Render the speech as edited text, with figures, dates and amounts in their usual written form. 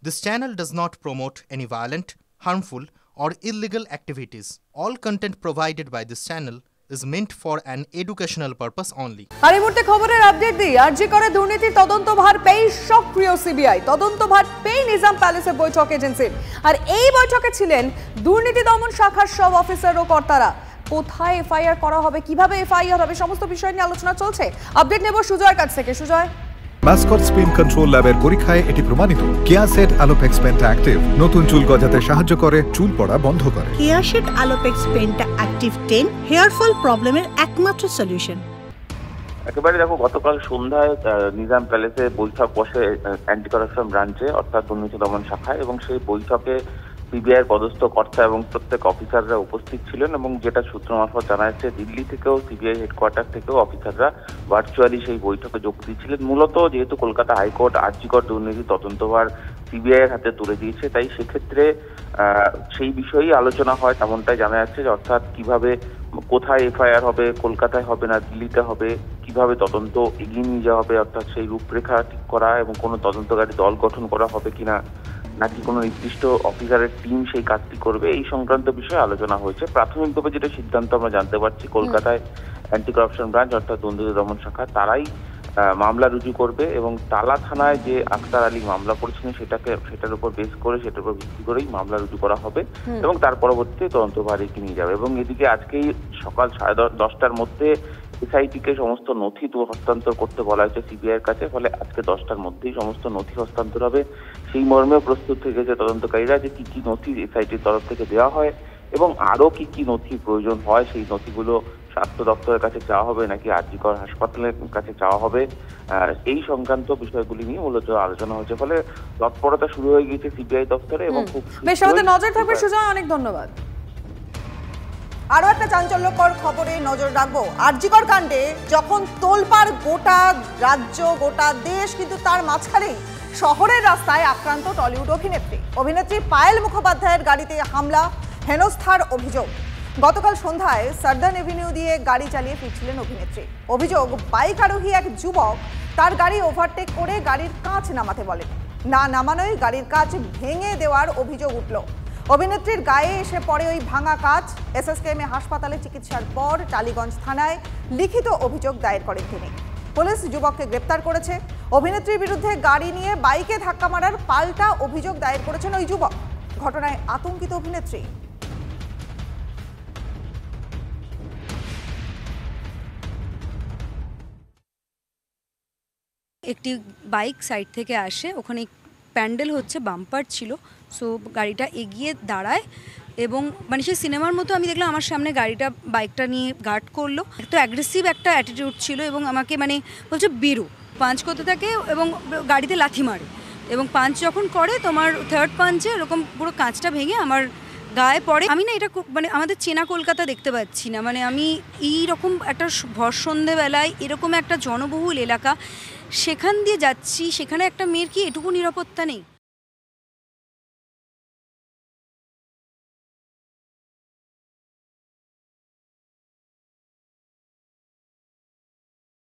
This channel does not promote any violent, harmful, or illegal activities. All content provided by this channel is meant for an educational purpose only. আর এই মুহূর্তে খবরের update দিই। আরজি করে দুর্নীতির তদন্তভার পেয়ে সক্রিয় CBI, তদন্তভার পেয়ে নিজাম প্যালেসের বৈঠক এজেন্সির। আর এই বৈঠকে ছিলেন দুর্নীতি দমন শাখার সব অফিসার ও কর্তারা। কোথায় এফআইআর করা হবে, কিভাবে এফআইআর হবে, সমস্ত বিষয় নিয়ে আলোচনা চলছে। আপডেট নেব সুজয়ের কাছ থেকে। সুজয়, মাসকট স্পিন কন্ট্রোল ল্যাবের পরীক্ষায় এটি প্রমাণিত। কেয়াসেট আলোপেক্স পেন্টা অ্যাক্টিভ নতুন চুল গজাতে সাহায্য করে, চুল পড়া বন্ধ করে। কেয়াসেট আলোপেক্স পেন্টা অ্যাক্টিভ 10 হেয়ার ফল প্রবলেমের একমাত্র সলিউশন। একেবারে দেখো, গতকাল সন্ধ্যায় নিজাম প্যালেসে বৈঠক বসে অ্যান্টি কারাপশন ব্রাঞ্চে অর্থাৎ দুর্নীতি দমন শাখায়, এবং সেই বৈঠকে সিবিআই পদস্থ কর্তা এবং প্রত্যেক অফিসাররা উপস্থিত ছিলেন। এবং যেটা সূত্র মারফত জানা যাচ্ছে, দিল্লি থেকেও সিবিআই হেডকোয়ার্টার থেকেও অফিসাররা ভার্চুয়ালি সেই বৈঠকে যোগ দিয়েছিলেন। মূলত যেহেতু কলকাতা হাইকোর্ট আরজিকর দুর্নীতি তদন্তভার সিবিআই এর হাতে তুলে দিয়েছে, তাই সেক্ষেত্রে সেই বিষয়েই আলোচনা হয় তেমনটাই জানা যাচ্ছে। অর্থাৎ কিভাবে, কোথায় এফআইআর হবে, কলকাতায় হবে না দিল্লিতে হবে, কিভাবে তদন্ত এগিয়ে নিয়ে যাওয়া হবে, অর্থাৎ সেই রূপরেখা ঠিক করা এবং কোনো তদন্তকারী দল গঠন করা হবে কিনা, নাকি কোনো নির্দিষ্ট অফিসারের টিম সেই কাজটি করবে, এই সংক্রান্ত বিষয়ে আলোচনা হয়েছে। প্রাথমিকভাবে যেটা সিদ্ধান্ত আমরা জানতে পারছি, কলকাতায় অ্যান্টি কারাপশন ব্রাঞ্চ অর্থাৎ দুর্নীতি দমন শাখা তারাই মামলা রুজু করবে, এবং টালা থানায় যে আখতার আলী মামলা করেছিলেন সেটার উপর বেস করে, সেটার উপর ভিত্তি করেই মামলা রুজু করা হবে এবং তার পরবর্তীতে তদন্তভার এগিয়ে নিয়ে যাবে। এবং এদিকে আজকেই সকাল 10:30টার মধ্যে এসআইটিকে সমস্ত নথি হস্তান্তর করতে বলা হয়েছে সিবিআই এর কাছে। ফলে আজকে 10টার মধ্যেই সমস্ত নথি হস্তান্তর হবে। সেই মর্মেও প্রস্তুত থেকেছে তদন্তকারীরা যে কি কি নথি এসআইটির তরফ থেকে দেওয়া হয় এবং আরো কি কি নথি প্রয়োজন হয়, সেই নথিগুলো স্বাস্থ্য দপ্তরের কাছে চাওয়া হবে নাকি আরজিকর হাসপাতালের কাছে চাওয়া হবে, এই সংক্রান্ত বিষয়গুলি নিয়ে মূলত আলোচনা হচ্ছে। ফলে তৎপরতা শুরু হয়ে গিয়েছে সিবিআই দপ্তরে এবং খুব বেশ, আমাদের নজর থাকবে। সুজয়, অনেক ধন্যবাদ। আরো একটা চাঞ্চল্যকর খবরে নজর রাখবো। আরজিকর কাণ্ডে যখন তোলপাড় গোটা রাজ্য, গোটা দেশ, কিন্তু তার মাঝখানেই শহরের রাস্তায় আক্রান্ত টলিউড অভিনেত্রী পায়েল মুখোপাধ্যায়ের গাড়িতে হামলা, হেনস্থার অভিযোগ। গতকাল সন্ধ্যায় সার্দান এভিনিউ দিয়ে গাড়ি চালিয়ে ফিরছিলেন অভিনেত্রী। অভিযোগ, বাইক আরোহী এক যুবক তার গাড়ি ওভারটেক করে গাড়ির কাঁচ নামাতে বলেন। না নামানোই গাড়ির কাঁচ ভেঙে দেওয়ার অভিযোগ উঠল। অভিনেত্রীর গায়ে এসে পড়ে ওই ভাঙা কাঁচ। এসএসকেএম হাসপাতালে চিকিৎসার পর টালিগঞ্জ থানায় লিখিত অভিযোগ দায়ের করেন তিনি। পুলিশ যুবককে গ্রেপ্তার করেছে। অভিনেত্রীর বিরুদ্ধে গাড়ি নিয়ে বাইকে ধাক্কা মারার পাল্টা অভিযোগ দায়ের করেছেন ওই যুবক। ঘটনায় আতঙ্কিত অভিনেত্রী। একটি বাইক সাইড থেকে আসে, ওখানে প্যান্ডেল হচ্ছে, বাম্পার ছিল, সো গাড়িটা এগিয়ে দাঁড়ায় এবং মানে সেই সিনেমার মতো আমি দেখলাম আমার সামনে গাড়িটা, বাইকটা নিয়ে গার্ড করলো। একটু অ্যাগ্রেসিভ একটা অ্যাটিটিউড ছিল এবং আমাকে মানে বলছে বেরো, পাঞ্চ করতে থাকে এবং গাড়িতে লাথি মারে, এবং পাঞ্চ যখন করে তোমার থার্ড পাঞ্চে এরকম পুরো কাঁচটা ভেঙে আমার গায়ে পড়ে। আমি না এটা মানে আমাদের চেনা কলকাতা দেখতে পাচ্ছি না, মানে আমি এইরকম একটা ভর সন্ধেবেলায় এরকম একটা জনবহুল এলাকা, সেখান দিয়ে যাচ্ছি, সেখানে একটা মেয়ের কি এটুকু নিরাপত্তা নেই?